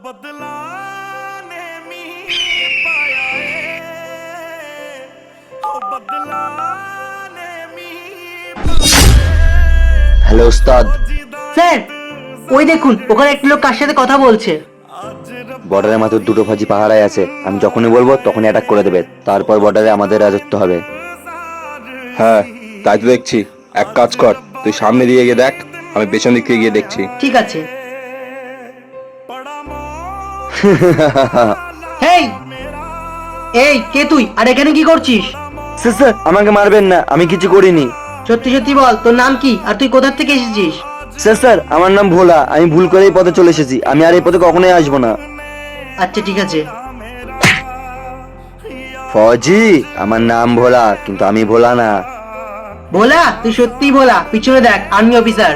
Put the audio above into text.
Hello উস্তাদ। Sir, ওই দেখুন ওখানে একটা লোক কার সাথে কথা বলছে। বর্ডারে মাত্র দুটো ফাজি পাহারায় আছে, আমি যখনই বলবো তখনই অ্যাটাক করে দেবে, তারপর বর্ডারে আমাদের রাজত্ব হবে। হ্যাঁ, তাই তো দেখছি। এক কাজ কর, তুই সামনে দিয়ে গিয়ে দেখ, আমি পেছন দিক থেকে গিয়ে দেখছি। ঠিক আছে। এই এই কে তুই, আর এখানে কি করছিস? স্যার স্যার, আমাকে মারবেন না, আমি কিছু করিনি। সত্যি সত্যি বল, তোর নাম কি আর তুই কোথা থেকে এসেছিস? স্যার স্যার, আমার নাম ভোলা, আমি ভুল করে এই পথে চলে এসেছি, আমি আর এই পথে কখনোই আসবো না। আচ্ছা ঠিক আছে। ফৌজি, আমার নাম ভোলা, কিন্তু আমি ভোলা না। ভোলা, তুই সত্যিই ভোলা, পিছনে দেখ, আর্মি অফিসার।